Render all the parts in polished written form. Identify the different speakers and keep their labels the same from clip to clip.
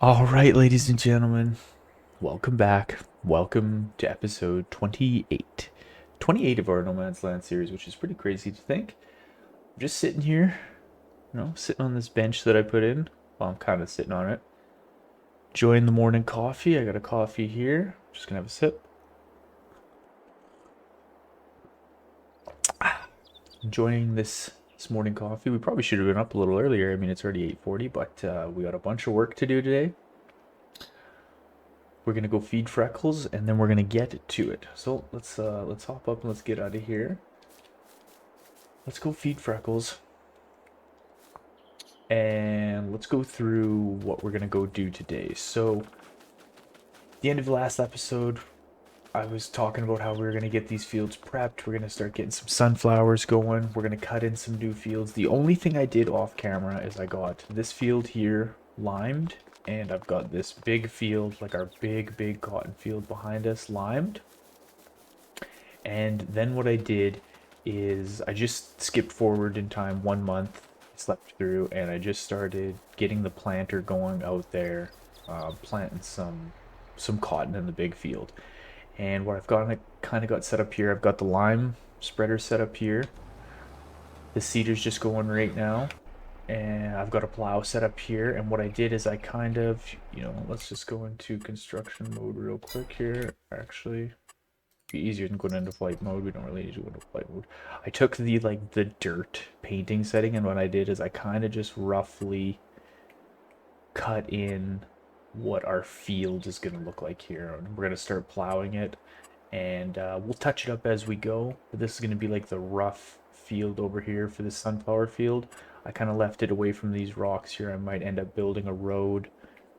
Speaker 1: All right, ladies and gentlemen, welcome back. Welcome to episode 28. 28 of our No Man's Land series, which is pretty crazy to think. I'm just sitting here, sitting on this bench that I put in. Well, I'm kind of sitting on it. Enjoying the morning coffee. I got a coffee here. Just gonna have a sip. Enjoying this morning coffee. We probably should have been up a little earlier. I mean, it's already 8:40, but we got a bunch of work to do today. We're gonna go feed Freckles, and then we're gonna get to it. So let's hop up and let's get out of here. Let's go feed Freckles, and let's go through what we're gonna go do today. So, at the end of the last episode, I was talking about how we were gonna get these fields prepped. We're gonna start getting some sunflowers going. We're gonna cut in some new fields. The only thing I did off camera is I got this field here limed, and I've got this big field, like our big cotton field behind us, limed. And then what I did is I just skipped forward in time 1 month, slept through, and I just started getting the planter going out there, planting some cotton in the big field. And what I've got, I kind of got set up here. I've got the lime spreader set up here. The seeder's just going right now, and I've got a plow set up here. And what I did is I kind of, let's just go into construction mode real quick here. Actually, be easier than going into flight mode. We don't really need to go into flight mode. I took the dirt painting setting, and what I did is I kind of just roughly cut in what our field is going to look like here. We're going to start plowing it, and we'll touch it up as we go. But this is going to be like the rough field over here for this sunflower field. I kind of left it away from these rocks here. I might end up building a road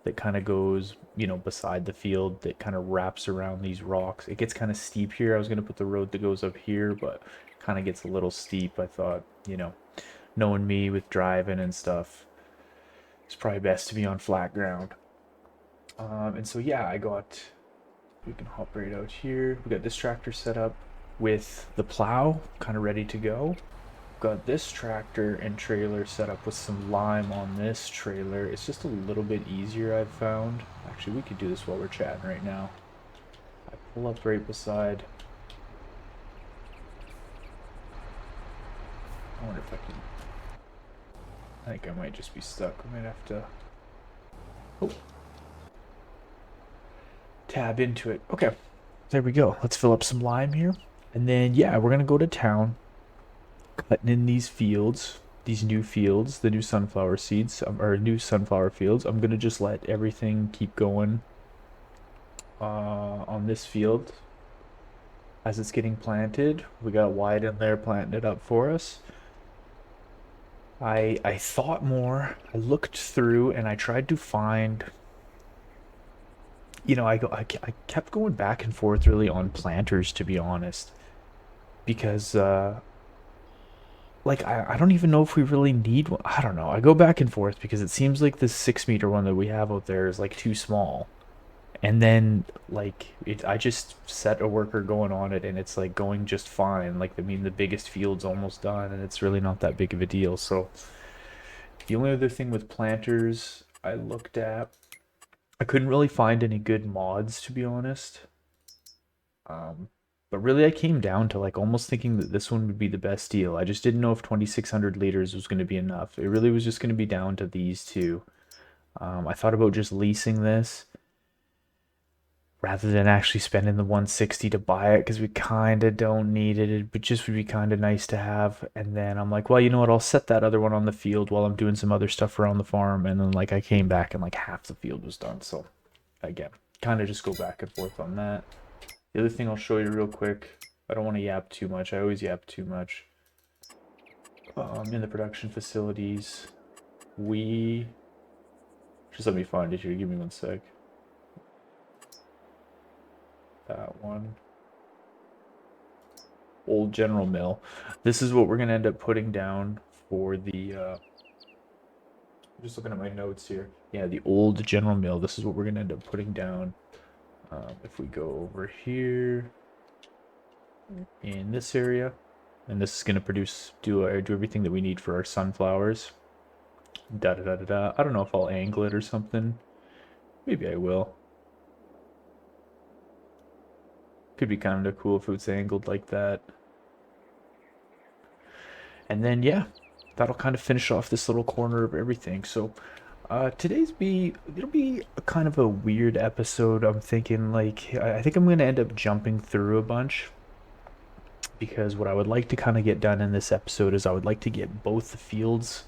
Speaker 1: that kind of goes, beside the field, that kind of wraps around these rocks. It gets kind of steep here. I was going to put the road that goes up here, but kind of gets a little steep. I thought, knowing me with driving and stuff, it's probably best to be on flat ground. And so, yeah, we can hop right out here. We got this tractor set up with the plow kind of ready to go. Got this tractor and trailer set up with some lime on this trailer. It's just a little bit easier, I've found. Actually, we could do this while we're chatting right now. I pull up right beside. I wonder if I can. I think I might just be stuck. I might have to. Oh. Tab into it. Okay. There we go. Let's fill up some lime here. And then, yeah, we're going to go to town, cutting in these fields, these new fields, the new sunflower seeds, or new sunflower fields. I'm going to just let everything keep going on this field as it's getting planted. We got Wyatt in there planting it up for us. I thought more. I looked through and I tried to find. I kept going back and forth really on planters, to be honest, because I don't even know if we really need one. I don't know. I go back and forth because it seems like the 6 meter one that we have out there is like too small. And then I just set a worker going on it and it's like going just fine. Like, I mean, the biggest field's almost done and it's really not that big of a deal. So the only other thing with planters I looked at, I couldn't really find any good mods, to be honest. But really, I came down to like almost thinking that this one would be the best deal. I just didn't know if 2,600 liters was going to be enough. It really was just going to be down to these two. I thought about just leasing this rather than actually spending the 160 to buy it because we kind of don't need it. But just would be kind of nice to have. And then I'm like, well, you know what? I'll set that other one on the field while I'm doing some other stuff around the farm. And then I came back and like half the field was done. So again, kind of just go back and forth on that. The other thing I'll show you real quick. I don't want to yap too much. I always yap too much. In the production facilities, just let me find it here. Give me 1 sec. That one. Old General Mill. This is what we're going to end up putting down for the... just looking at my notes here. Yeah, the old General Mill. This is what we're going to end up putting down. If we go over here in this area, and this is going to do everything that we need for our sunflowers. I don't know if I'll angle it or something Maybe I will. Could be kind of cool if it was angled like that. And then, yeah, that'll kind of finish off this little corner of everything. So, it'll be a kind of a weird episode. I'm thinking, like, I think I'm going to end up jumping through a bunch because what I would like to kind of get done in this episode is I would like to get both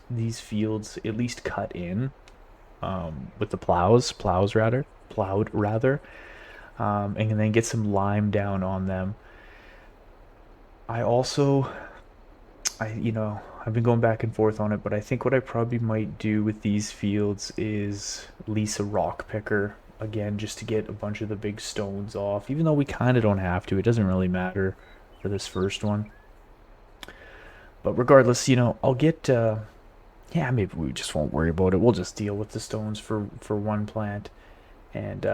Speaker 1: these fields at least cut in with the plowed rather, and then get some lime down on them. I also I've been going back and forth on it, but I think what I probably might do with these fields is lease a rock picker again, just to get a bunch of the big stones off. Even though we kind of don't have to, it doesn't really matter for this first one. But regardless, I'll get. Yeah, maybe we just won't worry about it. We'll just deal with the stones for one plant, and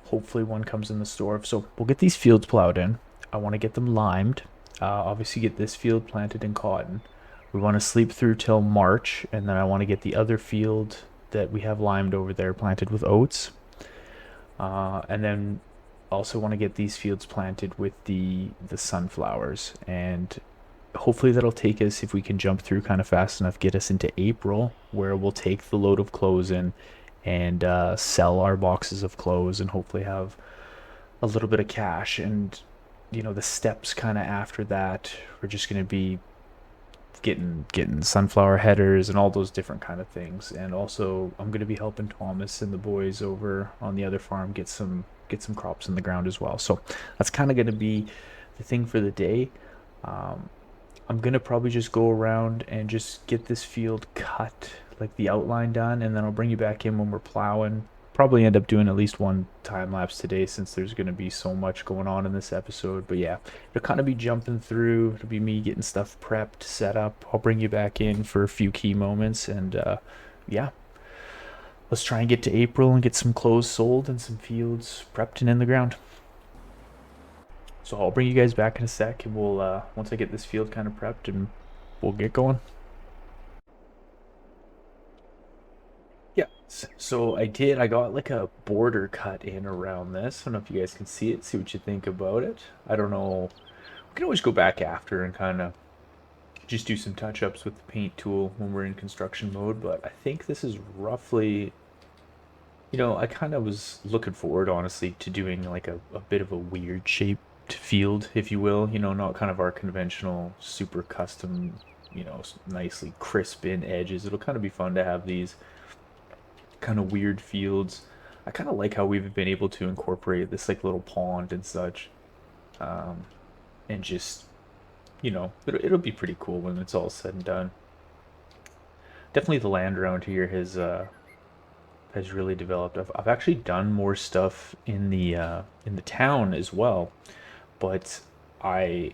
Speaker 1: hopefully one comes in the store. So we'll get these fields plowed in. I want to get them limed. Obviously, get this field planted in cotton. We want to sleep through till March, and then I want to get the other field that we have limed over there planted with oats. And then also want to get these fields planted with the sunflowers, and hopefully that'll take us, if we can jump through kind of fast enough, get us into April, where we'll take the load of clothes in and sell our boxes of clothes and hopefully have a little bit of cash. And the steps kind of after that, we're just going to be getting sunflower headers and all those different kind of things. And also I'm going to be helping Thomas and the boys over on the other farm get some crops in the ground as well. So that's kind of going to be the thing for the day. I'm going to probably just go around and just get this field cut, like the outline done, and then I'll bring you back in when we're plowing. Probably end up doing at least one time lapse today since there's going to be so much going on in this episode. But yeah, it'll kind of be jumping through. It'll be me getting stuff prepped, set up. I'll bring you back in for a few key moments, and yeah, let's try and get to April and get some clothes sold and some fields prepped and in the ground. So I'll bring you guys back in a sec, and we'll once I get this field kind of prepped, and we'll get going. Yeah. So I got like a border cut in around this. I don't know if you guys can see it, see what you think about it. I don't know. We can always go back after and kind of just do some touch-ups with the paint tool when we're in construction mode, but I think this is roughly, I kind of was looking forward, honestly, to doing like a bit of a weird shaped field, if you will, not kind of our conventional super custom, nicely crisp in edges. It'll kind of be fun to have these kind of weird fields. I kind of like how we've been able to incorporate this like little pond and such, um, and just it'll be pretty cool when it's all said and done. Definitely the land around here has really developed. I've actually done more stuff in the town as well, but I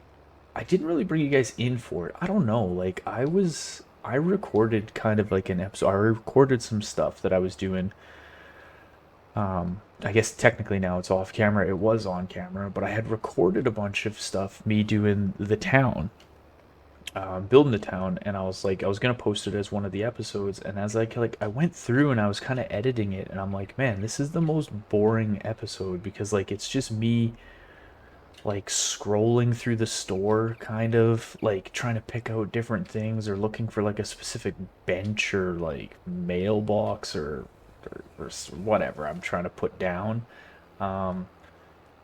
Speaker 1: I didn't really bring you guys in for it. I don't know. Like I recorded kind of like an episode. I recorded some stuff that I was doing. I guess technically now it's off camera. It was on camera, but I had recorded a bunch of stuff me doing the town, building the town, and I was like, I was gonna post it as one of the episodes. And as I went through and I was kind of editing it, and I'm like, man, this is the most boring episode because like it's just me like scrolling through the store, kind of like trying to pick out different things or looking for like a specific bench or like mailbox or whatever I'm trying to put down. Um,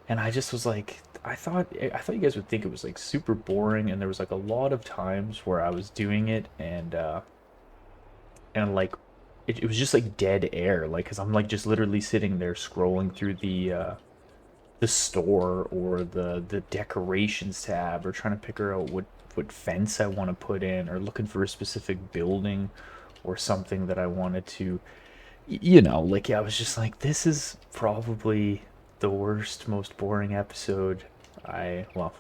Speaker 1: and I just was like, I thought you guys would think it was like super boring, and there was like a lot of times where I was doing it, and like it was just like dead air, like because I'm like just literally sitting there scrolling through the store or the decorations tab, or trying to figure out what fence I want to put in, or looking for a specific building or something that I wanted to, like, yeah, I was just like, this is probably the worst, most boring episode. Well,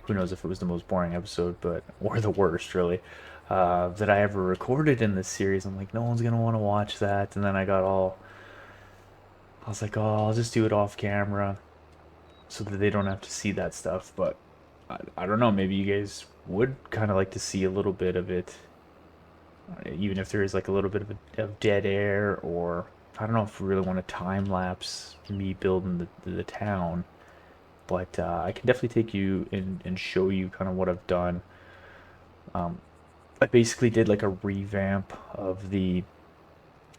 Speaker 1: who knows if it was the most boring episode, but or the worst, really, that I ever recorded in this series. I'm like, no one's gonna want to watch that. And then I was like, oh, I'll just do it off camera so that they don't have to see that stuff. But I don't know, maybe you guys would kind of like to see a little bit of it, even if there is like a little bit of dead air, or I don't know if we really want to time lapse me building the town, but I can definitely take you and show you kind of what I've done. I basically did like a revamp of the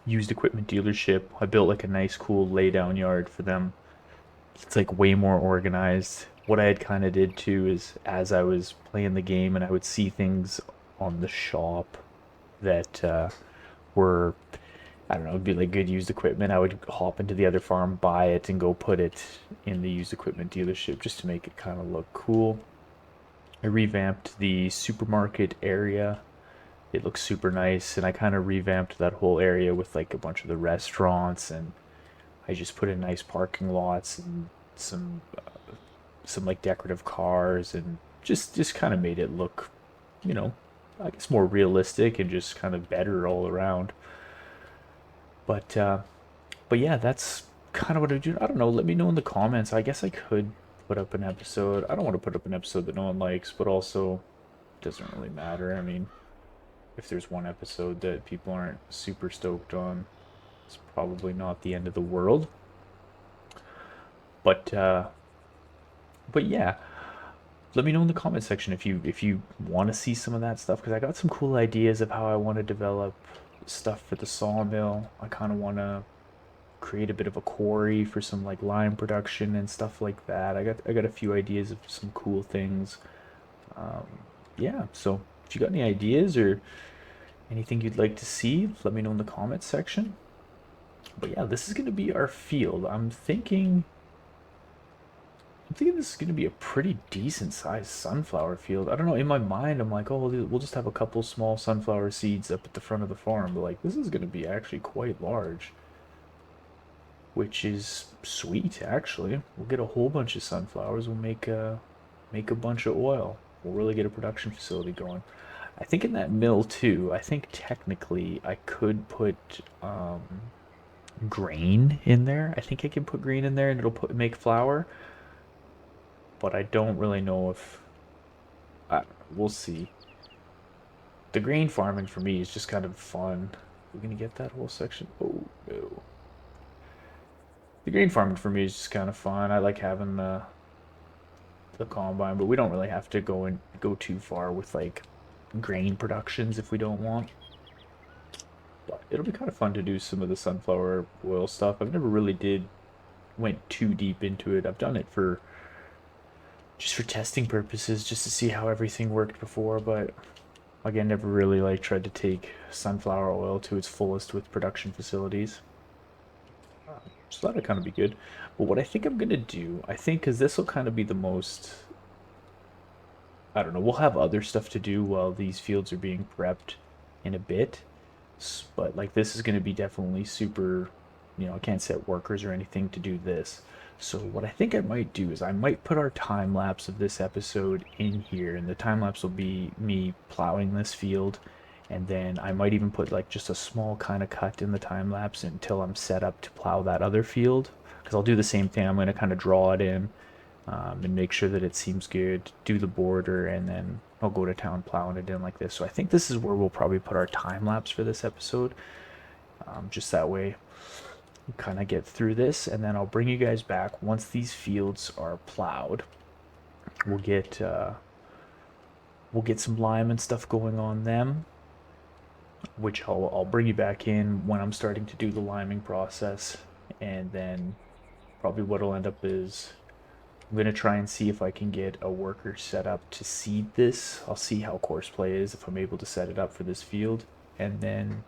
Speaker 1: used equipment dealership. I built like a nice, cool laydown yard for them. It's like way more organized. What I had kind of did too is as I was playing the game and I would see things on the shop that were, I don't know, it'd be like good used equipment. I would hop into the other farm, buy it, and go put it in the used equipment dealership just to make it kind of look cool. I revamped the supermarket area. It looks super nice, and I kind of revamped that whole area with like a bunch of the restaurants, and I just put in nice parking lots and some like decorative cars, and just kind of made it look, you know, I guess more realistic and just kind of better all around. But but yeah, that's kind of what I do. I don't know. Let me know in the comments. I guess I could put up an episode. I don't want to put up an episode that no one likes, but also it doesn't really matter. I mean, if there's one episode that people aren't super stoked on, it's probably not the end of the world. But but yeah, let me know in the comment section if you want to see some of that stuff, because I got some cool ideas of how I want to develop stuff for the sawmill. I kind of want to create a bit of a quarry for some like lime production and stuff like that. I got a few ideas of some cool things. Um, yeah, so if you got any ideas or anything you'd like to see, let me know in the comments section. But yeah, this is going to be our field. I'm thinking this is going to be a pretty decent sized sunflower field. I don't know, in my mind, I'm like, oh, we'll just have a couple small sunflower seeds up at the front of the farm. But like, this is going to be actually quite large, which is sweet, actually. We'll get a whole bunch of sunflowers. We'll make a bunch of oil. We'll really get a production facility going. I think in that mill too, I think technically I could put grain in there. I think I can put grain in there and make flour, but I don't really know if we'll see. The grain farming for me is just kind of fun. We're gonna get that whole section. Oh no. The grain farming for me is just kind of fun. I like having the combine, but we don't really have to go too far with like grain productions if we don't want. But it'll be kind of fun to do some of the sunflower oil stuff. I've never really went too deep into it. I've done it for just for testing purposes, just to see how everything worked before, but again, never really like tried to take sunflower oil to its fullest with production facilities. So that'll kind of be good. But what I think I'm gonna do, I think, because this will kind of be the most, I don't know, we'll have other stuff to do while these fields are being prepped in a bit, but like this is gonna be definitely super, I can't set workers or anything to do this. So what I think I might do is I might put our time lapse of this episode in here, and the time lapse will be me plowing this field, and then I might even put like just a small kind of cut in the time lapse until I'm set up to plow that other field, because I'll do the same thing. I'm going to kind of draw it in and make sure that it seems good, do the border, and then I'll go to town plowing it in like this. So I think this is where we'll probably put our time lapse for this episode, just that way kind of get through this, and then I'll bring you guys back once these fields are plowed. We'll get some lime and stuff going on them, which I'll bring you back in when I'm starting to do the liming process, and then probably what'll end up is I'm gonna try and see if I can get a worker set up to seed this. I'll see how courseplay is, if I'm able to set it up for this field, and then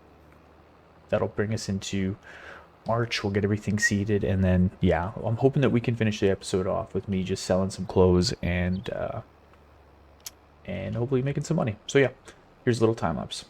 Speaker 1: that'll bring us into March. We'll get everything seeded, and then yeah, I'm hoping that we can finish the episode off with me just selling some clothes and hopefully making some money. So yeah, here's a little time lapse.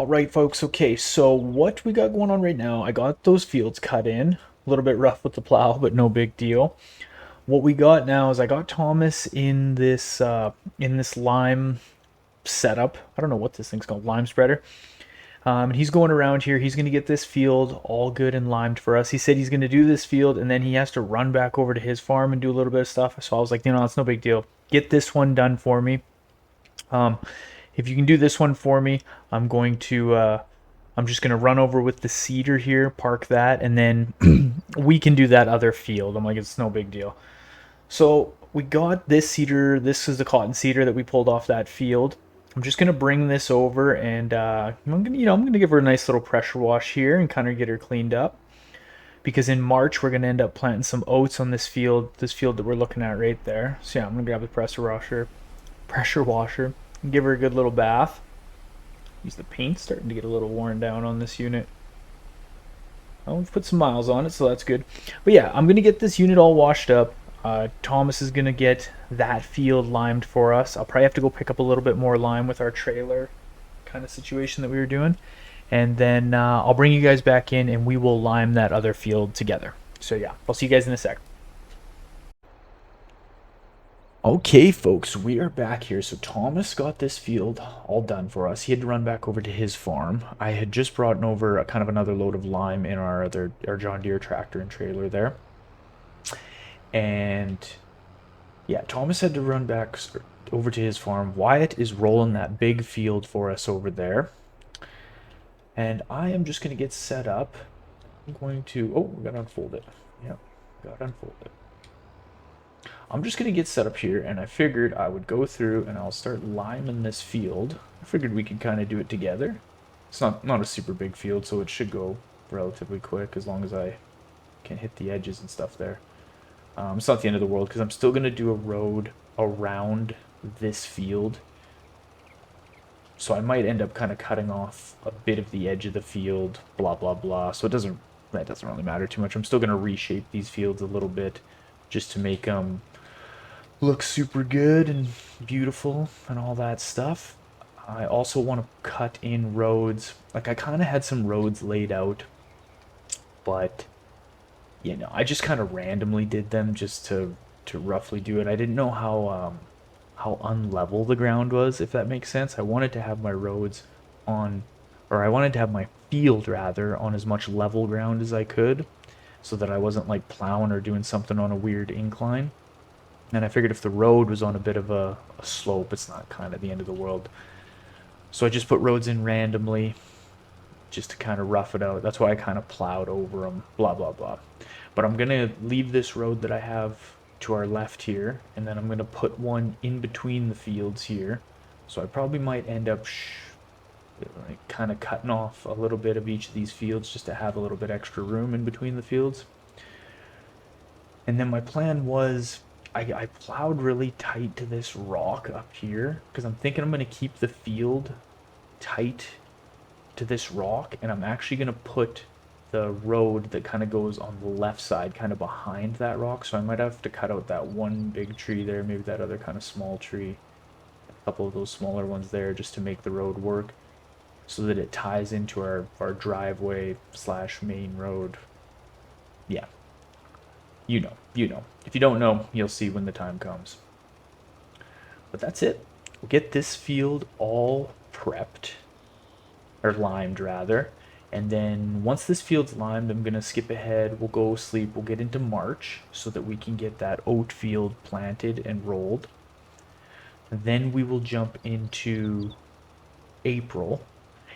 Speaker 1: Right, folks. Okay, so what we got going on right now, I got those fields cut in. A little bit rough with the plow, but no big deal. What we got now is I got Thomas in this lime setup. I don't know what this thing's called, lime spreader. And he's going around here. He's going to get this field all good and limed for us. He said he's going to do this field, and then he has to run back over to his farm and do a little bit of stuff. So I was like, it's no big deal. Get this one done for me. Um, if you can do this one for me, I'm going to. I'm just going to run over with the seeder here, park that, and then we can do that other field. I'm like, it's no big deal. So we got this seeder. This is the cotton seeder that we pulled off that field. I'm just gonna bring this over, and I'm gonna give her a nice little pressure wash here and kind of get her cleaned up. Because in March we're gonna end up planting some oats on this field that we're looking at right there. So yeah, I'm gonna grab the pressure washer, and give her a good little bath. Use the paint starting to get a little worn down on this unit. Well, we've put some miles on it, so that's good. But yeah, I'm gonna get this unit all washed up. Thomas is gonna get that field limed for us. I'll probably have to go pick up a little bit more lime with our trailer kind of situation that we were doing, and then I'll bring you guys back in and we will lime that other field together. So yeah, I'll see you guys in a sec. Okay, folks, we are back here. So Thomas got this field all done for us. He had to run back over to his farm. I had just brought over kind of another load of lime in our John Deere tractor and trailer there. And yeah, Thomas had to run back over to his farm. Wyatt is rolling that big field for us over there. And I am just going to get set up. I'm going to... Oh, we got to unfold it. Yep, got to unfold it. I'm just going to get set up here, and I figured I would go through and I'll start liming this field. I figured we could kind of do it together. It's not a super big field, so it should go relatively quick as long as I can hit the edges and stuff there. It's not the end of the world because I'm still going to do a road around this field. So I might end up kind of cutting off a bit of the edge of the field, blah, blah, blah. So that doesn't really matter too much. I'm still going to reshape these fields a little bit just to make them look super good and beautiful and all that stuff. I also want to cut in roads. Like I kind of had some roads laid out, but I just kind of randomly did them just to roughly do it. I didn't know how unlevel the ground was, if that makes sense. I wanted to have my roads on, or I wanted to have my field rather on as much level ground as I could, so that I wasn't like plowing or doing something on a weird incline. And I figured if the road was on a bit of a slope, it's not kind of the end of the world. So I just put roads in randomly just to kind of rough it out. That's why I kind of plowed over them, blah, blah, blah. But I'm going to leave this road that I have to our left here, and then I'm going to put one in between the fields here. So I probably might end up like kind of cutting off a little bit of each of these fields just to have a little bit extra room in between the fields. And then my plan was I plowed really tight to this rock up here because I'm thinking I'm going to keep the field tight to this rock, and I'm actually going to put the road that kind of goes on the left side kind of behind that rock. So I might have to cut out that one big tree there, maybe that other kind of small tree, a couple of those smaller ones there, just to make the road work so that it ties into our driveway / main road. Yeah, you know. If you don't know, you'll see when the time comes. But that's it. We'll get this field all prepped, or limed rather. And then once this field's limed, I'm going to skip ahead. We'll go sleep. We'll get into March so that we can get that oat field planted and rolled. And then we will jump into April.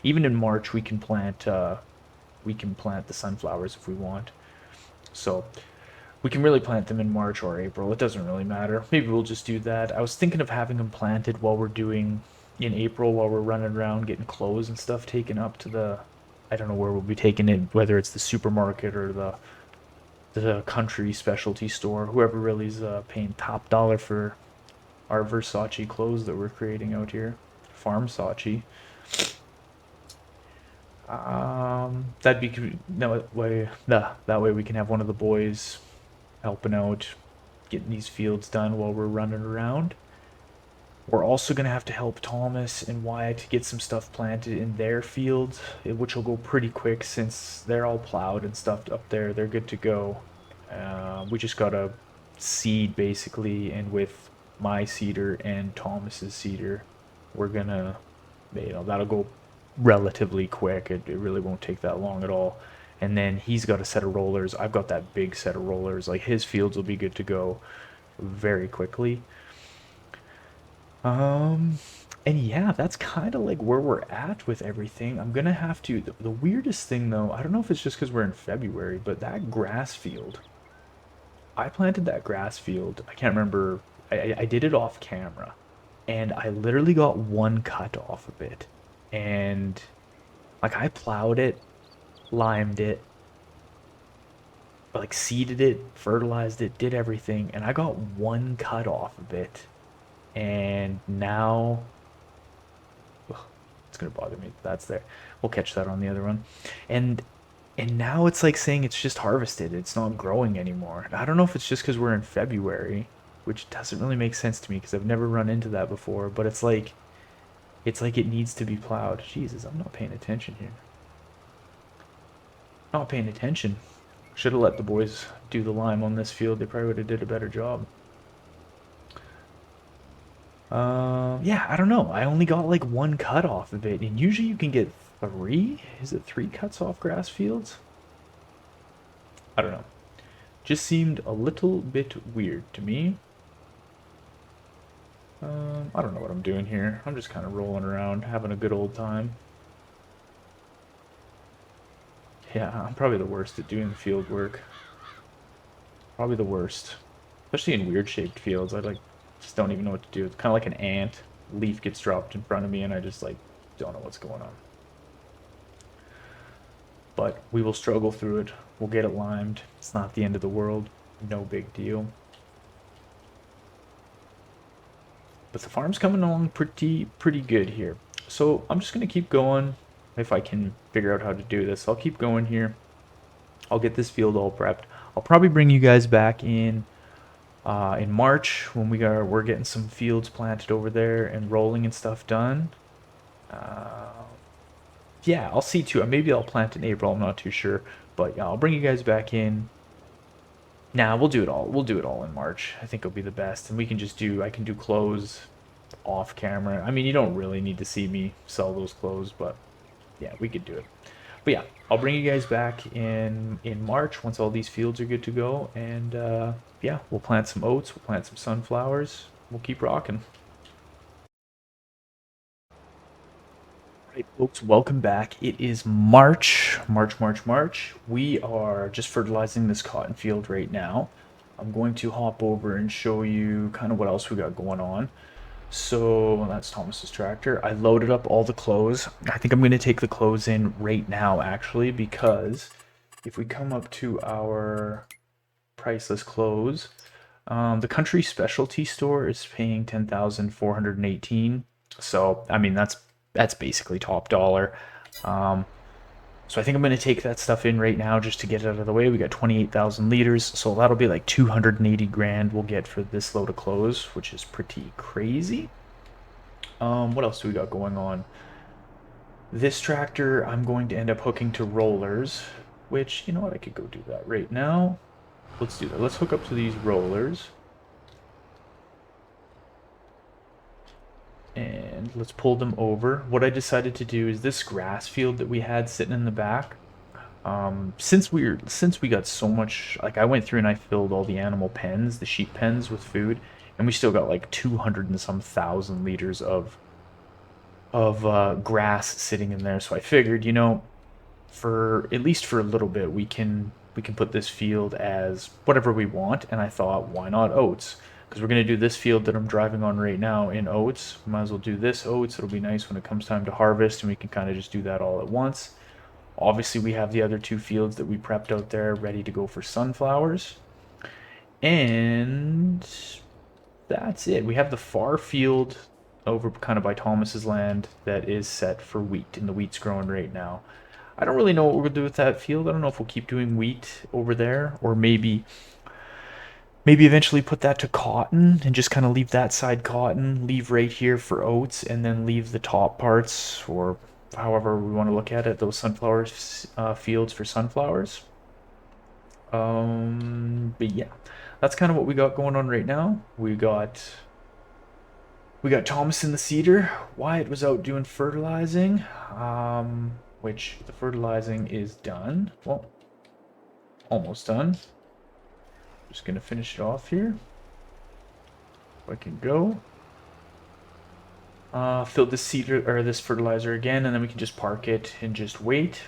Speaker 1: Even in March, we can plant the sunflowers if we want. So we can really plant them in March or April. It doesn't really matter. Maybe we'll just do that. I was thinking of having them planted while we're doing in April, while we're running around getting clothes and stuff taken up to the, I don't know where we'll be taking it, whether it's the supermarket or the country specialty store, whoever really is paying top dollar for our Versace clothes that we're creating out here. Farm Sachi. That'd be that way we can have one of the boys helping out getting these fields done while we're running around. We're also going to have to help Thomas and Wyatt to get some stuff planted in their fields, which will go pretty quick since they're all plowed and stuff up there. They're good to go. We just got to seed basically, and with my seeder and Thomas's seeder, we're going to, that'll go relatively quick. It really won't take that long at all. And then he's got a set of rollers. I've got that big set of rollers. Like his fields will be good to go very quickly. Um, and yeah, that's kind of like where we're at with everything. I'm gonna have to. The weirdest thing though, I don't know if it's just because we're in February, but that grass field, I planted that grass field. I can't remember. I did it off camera, and I literally got one cut off of it, and like I plowed it, limed it, like seeded it, fertilized it, did everything, and I got one cut off of it, and now it's gonna bother me. That's there. We'll catch that on the other one. And now it's like saying it's just harvested. It's not growing anymore. I don't know if it's just because we're in February, which doesn't really make sense to me because I've never run into that before. But it's like it needs to be plowed. Jesus, I'm not paying attention here. Not paying attention. Should have let the boys do the lime on this field. They probably would have did a better job. Yeah, I don't know. I only got like one cut off of it, and usually you can get three. Is it three cuts off grass fields? I don't know. Just seemed a little bit weird to me. I don't know what I'm doing here. I'm just kind of rolling around, having a good old time. Yeah, I'm probably the worst at doing field work. Probably the worst. Especially in weird shaped fields. I like just don't even know what to do. It's kind of like an ant. Leaf gets dropped in front of me and I just like don't know what's going on. But we will struggle through it. We'll get it limed. It's not the end of the world. No big deal. But the farm's coming along pretty good here. So I'm just going to keep going. If I can figure out how to do this, I'll keep going here. I'll get this field all prepped. I'll probably bring you guys back in March when we're getting some fields planted over there and rolling and stuff done. Yeah, I'll see too. Maybe I'll plant in April. I'm not too sure, but yeah, I'll bring you guys back in. Nah, we'll do it all. We'll do it all in March. I think it'll be the best, and we can just do. I can do clothes off camera. I mean, you don't really need to see me sell those clothes, but yeah, we could do it. But yeah, I'll bring you guys back in March once all these fields are good to go, and yeah, we'll plant some oats. We'll plant some sunflowers. We'll keep rocking. Right, folks, welcome back. It is March. We are just fertilizing this cotton field right now. I'm going to hop over and show you kind of what else we got going on. So that's Thomas's tractor. I loaded up all the clothes. I think I'm going to take the clothes in right now, actually, because if we come up to our priceless clothes, the country specialty store is paying 10,418. So I mean that's basically top dollar. So I think I'm going to take that stuff in right now just to get it out of the way. We got 28,000 liters, so that'll be like 280 grand we'll get for this load of clothes, which is pretty crazy. What else do we got going on? This tractor I'm going to end up hooking to rollers, which, you know what, I could go do that right now. Let's do that. Let's hook up to these rollers. And let's pull them over. What I decided to do is this grass field that we had sitting in the back. Since we got so much, like I went through and I filled all the animal pens, the sheep pens with food, and we still got like 200 and some thousand liters of grass sitting in there. So I figured, you know, for at least for a little bit, we can put this field as whatever we want. And I thought, why not oats? Because we're going to do this field that I'm driving on right now in oats. Might as well do this oats. It'll be nice when it comes time to harvest, and we can kind of just do that all at once. Obviously, we have the other two fields that we prepped out there ready to go for sunflowers. And that's it. We have the far field over kind of by Thomas's land that is set for wheat, and the wheat's growing right now. I don't really know what we're going to do with that field. I don't know if we'll keep doing wheat over there, or maybe Maybe eventually put that to cotton and just kind of leave that side cotton, leave right here for oats, and then leave the top parts, or however we want to look at it, those sunflower fields for sunflowers. But yeah, that's kind of what we got going on right now. We got Thomas in the cedar. Wyatt was out doing fertilizing, which the fertilizing is done. Well, almost done. Just gonna finish it off here. If I can go. Fill this cedar or this fertilizer again, and then we can just park it and just wait.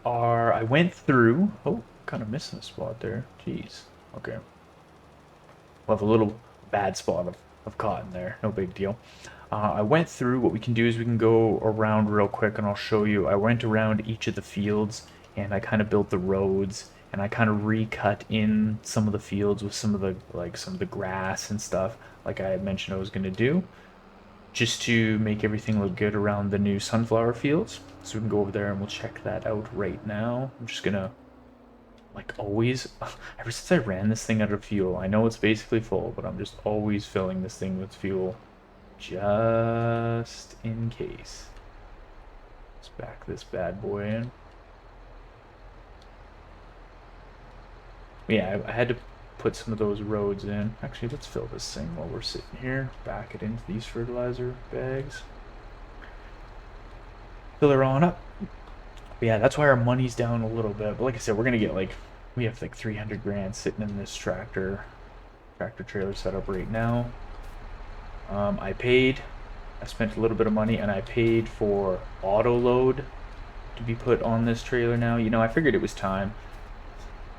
Speaker 1: I went through. Oh, kind of missing a spot there. Jeez. Okay. We'll have a little bad spot of cotton there. No big deal. I went through. What we can do is we can go around real quick, and I'll show you. I went around each of the fields, and I kind of built the roads, and I kind of recut in some of the fields with some of the grass and stuff, like I had mentioned I was gonna do, just to make everything look good around the new sunflower fields. So we can go over there and we'll check that out right now. I'm just gonna, like always, ever since I ran this thing out of fuel, I know it's basically full, but I'm just always filling this thing with fuel, just in case. Let's back this bad boy in. Yeah, I had to put some of those roads in. Actually, let's fill this thing while we're sitting here. Back it into these fertilizer bags. Fill her on up. But yeah, that's why our money's down a little bit. But like I said, we're gonna get we have like 300 grand sitting in this tractor trailer setup right now. I spent a little bit of money, and I paid for auto load to be put on this trailer now. You know, I figured it was time.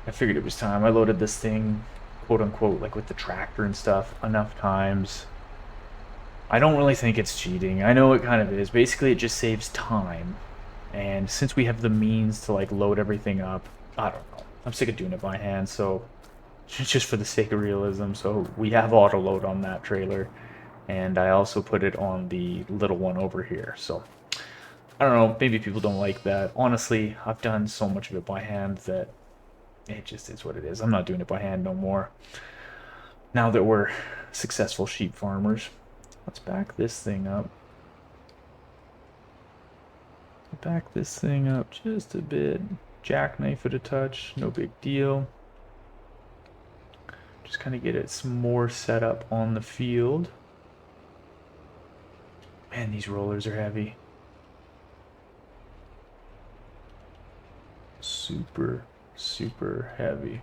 Speaker 1: I loaded this thing, quote unquote, like with the tractor and stuff, enough times. I don't really think it's cheating. I know it kind of is. Basically, it just saves time. And since we have the means to like load everything up, I don't know. I'm sick of doing it by hand, so just for the sake of realism. So we have auto load on that trailer, and I also put it on the little one over here. So I don't know. Maybe people don't like that. Honestly, I've done so much of it by hand that it just is what it is. I'm not doing it by hand no more. Now that we're successful sheep farmers. Let's back this thing up. Back this thing up just a bit. Jackknife it a touch. No big deal. Just kind of get it some more set up on the field. Man, these rollers are heavy. Super heavy.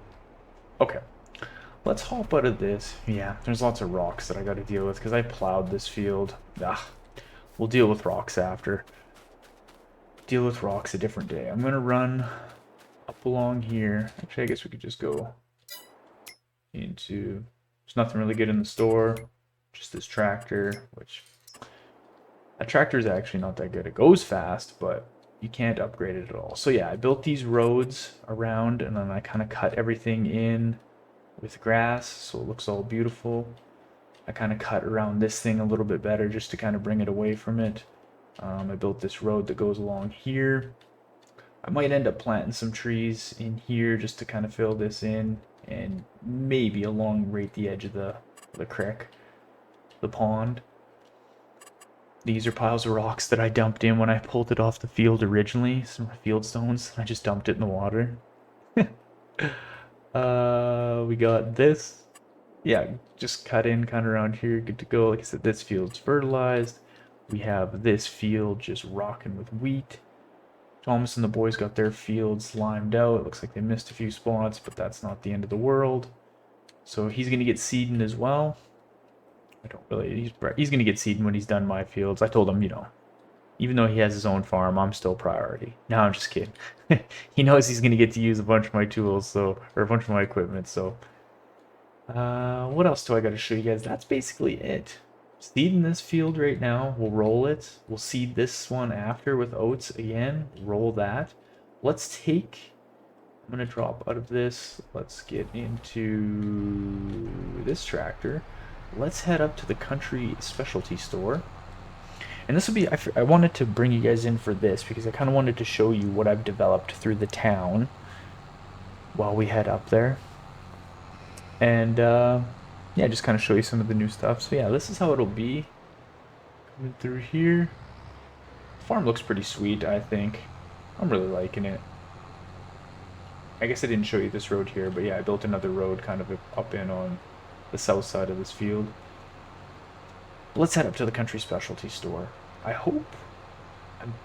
Speaker 1: Okay, let's hop out of this. Yeah, there's lots of rocks that I got to deal with because I plowed this field. We'll deal with rocks after. Deal with rocks a different day. I'm gonna run up along here. Actually, I guess we could just go into. There's nothing really good in the store. Just this tractor, which that tractor is actually not that good. It goes fast, but you can't upgrade it at all. So yeah, I built these roads around, and then I kind of cut everything in with grass so it looks all beautiful. I kind of cut around this thing a little bit better just to kind of bring it away from it. I built this road that goes along here. I might end up planting some trees in here just to kind of fill this in, and maybe along right the edge of the creek, the pond. These are piles of rocks that I dumped in when I pulled it off the field originally. Some field stones. I just dumped it in the water. We got this. Yeah, just cut in kind of around here. Good to go. Like I said, this field's fertilized. We have this field just rocking with wheat. Thomas and the boys got their fields limed out. It looks like they missed a few spots, but that's not the end of the world. So he's going to get seeding as well. I don't really. He's gonna get seeding when he's done my fields. I told him, you know, even though he has his own farm, I'm still priority. No, I'm just kidding. He knows he's gonna get to use a bunch of my tools, so or a bunch of my equipment. So, what else do I got to show you guys? That's basically it. Seeding this field right now. We'll roll it. We'll seed this one after with oats again. Roll that. Let's take. I'm gonna drop out of this. Let's get into this tractor. Let's head up to the country specialty store. And this will be, I wanted to bring you guys in for this because I kind of wanted to show you what I've developed through the town while we head up there. And yeah, just kind of show you some of the new stuff. So yeah, this is how it'll be coming through here. Farm looks pretty sweet, I think. I'm really liking it. I guess I didn't show you this road here, but yeah, I built another road kind of up in on the south side of this field. But let's head up to the country specialty store. I'm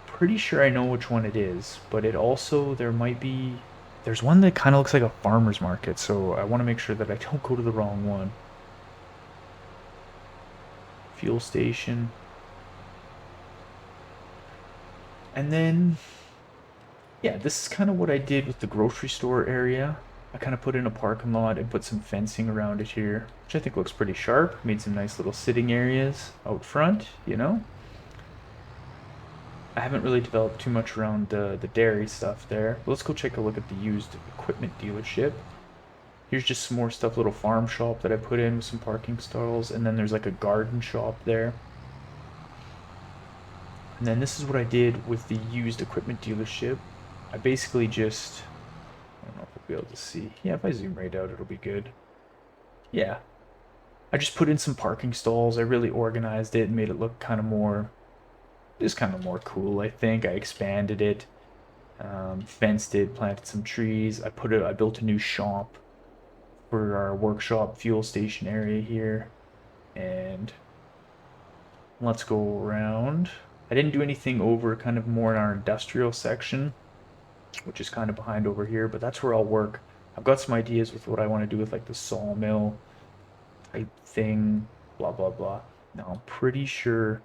Speaker 1: pretty sure I know which one it is, but it also, there's one that kind of looks like a farmer's market, so I want to make sure that I don't go to the wrong one. Fuel station. And then, yeah, this is kind of what I did with the grocery store area. I kind of put in a parking lot and put some fencing around it here, which I think looks pretty sharp. Made some nice little sitting areas out front, you know? I haven't really developed too much around the dairy stuff there. But let's go take a look at the used equipment dealership. Here's just some more stuff, little farm shop that I put in with some parking stalls, and then there's like a garden shop there. And then this is what I did with the used equipment dealership. I basically just, I don't know if we'll be able to see. Yeah, if I zoom right out, it'll be good. Yeah. I just put in some parking stalls. I really organized it and made it look kind of more, just kind of more cool, I think. I expanded it, fenced it, planted some trees. I built a new shop for our workshop fuel station area here. And let's go around. I didn't do anything over kind of more in our industrial section, which is kind of behind over here, but that's where I'll work. I've got some ideas with what I want to do with like the sawmill type thing, blah, blah, blah. Now, I'm pretty sure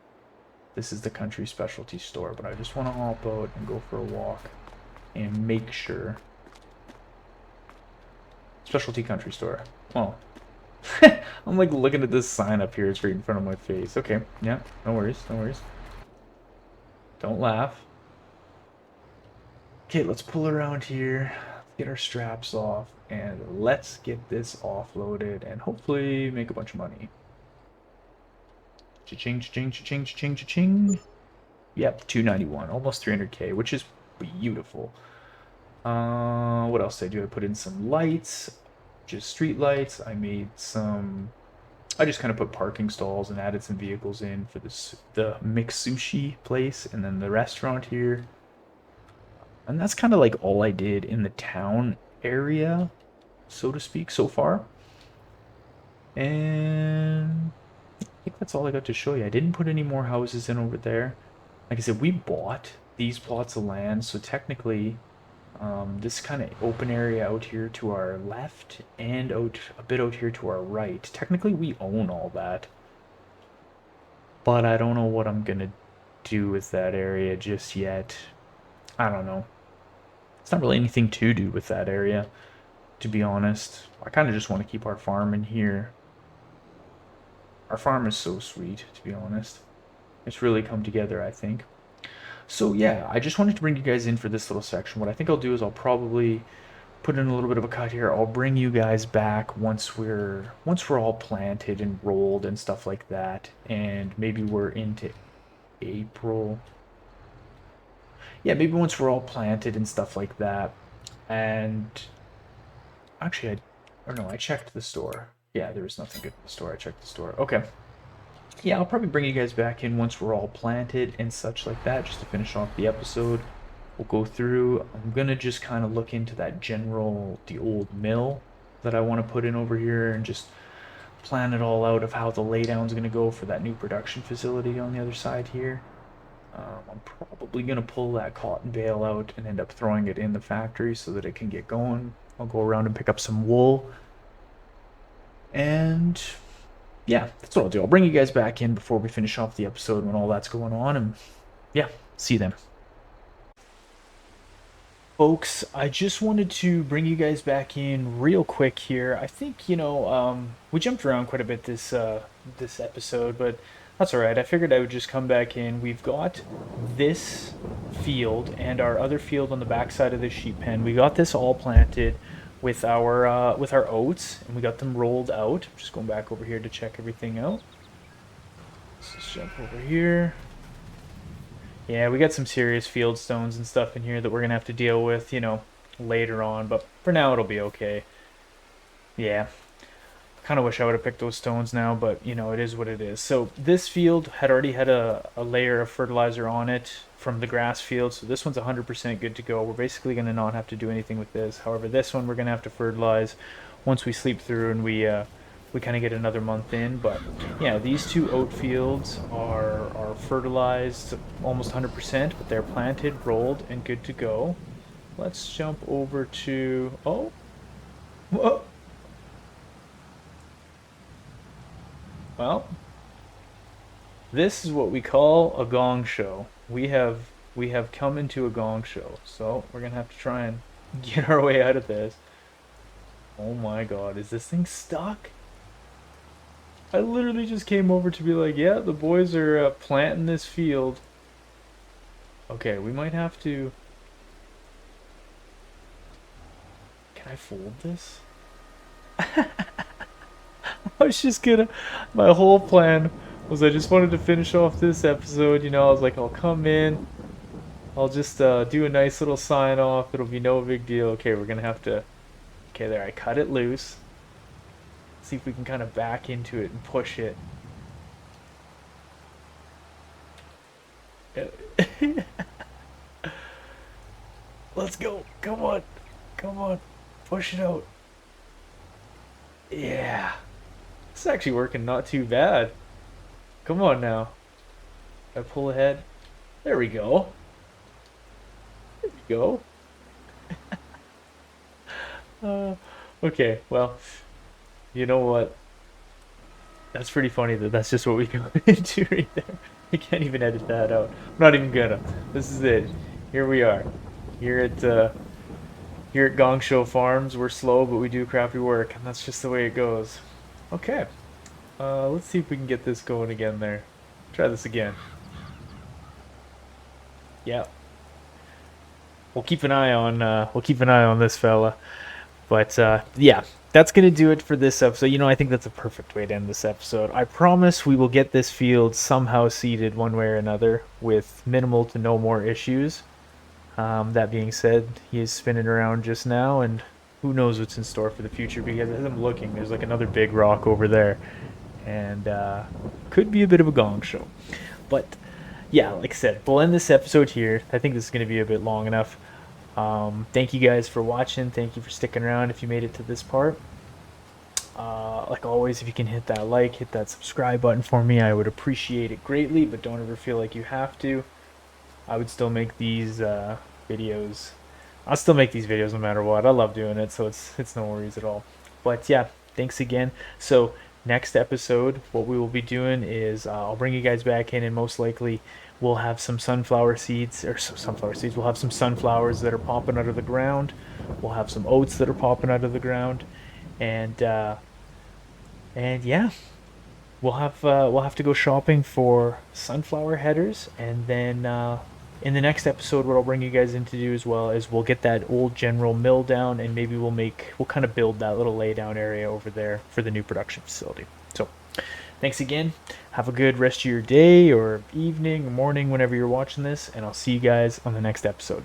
Speaker 1: this is the country specialty store, but I just want to hop out and go for a walk and make sure. Specialty country store. Oh. I'm like looking at this sign up here. It's right in front of my face. Okay, yeah, no worries, no worries. Don't laugh. Okay, let's pull around here, get our straps off, and let's get this offloaded and hopefully make a bunch of money. Cha-ching, cha-ching, cha-ching, cha-ching, cha-ching. Yep, 291, almost 300k, which is beautiful. What else did I do? I put in some lights, just street lights. I just kind of put parking stalls and added some vehicles in for the mixed sushi place and then the restaurant here. And that's kind of like all I did in the town area, so to speak, so far. And I think that's all I got to show you. I didn't put any more houses in over there. Like I said, we bought these plots of land, so technically, this kind of open area out here to our left and out a bit out here to our right. Technically, we own all that. But I don't know what I'm gonna do with that area just yet. I don't know. It's not really anything to do with that area, to be honest. I kind of just want to keep our farm in here. Our farm is so sweet, to be honest. It's really come together, I think. So yeah, I just wanted to bring you guys in for this little section. What I think I'll do is I'll probably put in a little bit of a cut here. I'll bring you guys back once we're all planted and rolled and stuff like that, and maybe we're into April. Yeah, maybe once we're all planted and stuff like that. And actually, or no, I checked the store. Yeah, there was nothing good in the store. I checked the store. Okay. Yeah, I'll probably bring you guys back in once we're all planted and such like that, just to finish off the episode. We'll go through. I'm gonna just kind of look into the old mill that I want to put in over here and just plan it all out of how the laydown's gonna go for that new production facility on the other side here. I'm probably gonna pull that cotton bale out and end up throwing it in the factory so that it can get going. I'll go around and pick up some wool. And yeah, that's what I'll do. I'll bring you guys back in before we finish off the episode when all that's going on. And yeah, see you then. Folks, I just wanted to bring you guys back in real quick here. I think, we jumped around quite a bit this episode, but that's all right. I figured I would just come back in. We've got this field and our other field on the backside of the sheep pen. We got this all planted with our oats, and we got them rolled out. I'm just going back over here to check everything out. Let's just jump over here. Yeah, we got some serious field stones and stuff in here that we're gonna have to deal with, later on. But for now, it'll be okay. Yeah. Kind of wish I would have picked those stones now, but you know, it is what it is. So this field had already had a layer of fertilizer on it from the grass field, so this one's 100% good to go. We're basically going to not have to do anything with this. However, this one we're going to have to fertilize once we sleep through and we kind of get another month in. But yeah, these two oat fields are fertilized almost 100%, but they're planted, rolled, and good to go. Let's jump over to whoa. Well, this is what we call a gong show. We have come into a gong show, so we're gonna have to try and get our way out of this. Oh my god, is this thing stuck? I literally just came over to be like, yeah, the boys are planting this field. Okay, we might have to. Can I fold this? I was just gonna. My whole plan was I just wanted to finish off this episode. You know, I was like, I'll come in, I'll just do a nice little sign off. It'll be no big deal. Okay, we're gonna have to. Okay, there. I cut it loose. See if we can kind of back into it and push it. Let's go. Come on. Come on. Push it out. Yeah. It's actually working not too bad. Come on now. I pull ahead. There we go. There we go. Okay, well, you know what? That's pretty funny that that's just what we go into right there. I can't even edit that out. I'm not even gonna. This is it. Here we are. Here at Gong Show Farms. We're slow, but we do crappy work, and that's just the way it goes. Okay. Let's see if we can get this going again there. Try this again. Yeah. We'll keep an eye on this fella. But yeah, that's gonna do it for this episode. You know, I think that's a perfect way to end this episode. I promise we will get this field somehow seeded one way or another with minimal to no more issues. That being said, he is spinning around just now, and who knows what's in store for the future, because as I'm looking, there's like another big rock over there, and could be a bit of a gong show. But yeah, like I said, we'll end this episode here. I think this is going to be a bit long enough. Thank you guys for watching. Thank you for sticking around if you made it to this part. Like always, if you can hit that like, hit that subscribe button for me, I would appreciate it greatly, but don't ever feel like you have to. I would still make these videos. I'll still make these videos no matter what. I love doing it, so it's no worries at all. But yeah, thanks again. So next episode, what we will be doing is I'll bring you guys back in, and most likely we'll have some sunflower seeds, or sunflower seeds. We'll have some sunflowers that are popping out of the ground. We'll have some oats that are popping out of the ground, and yeah, we'll have to go shopping for sunflower headers, and then in the next episode, what I'll bring you guys in to do as well is we'll get that old general mill down, and maybe we'll kind of build that little laydown area over there for the new production facility. So thanks again. Have a good rest of your day or evening or morning whenever you're watching this, and I'll see you guys on the next episode.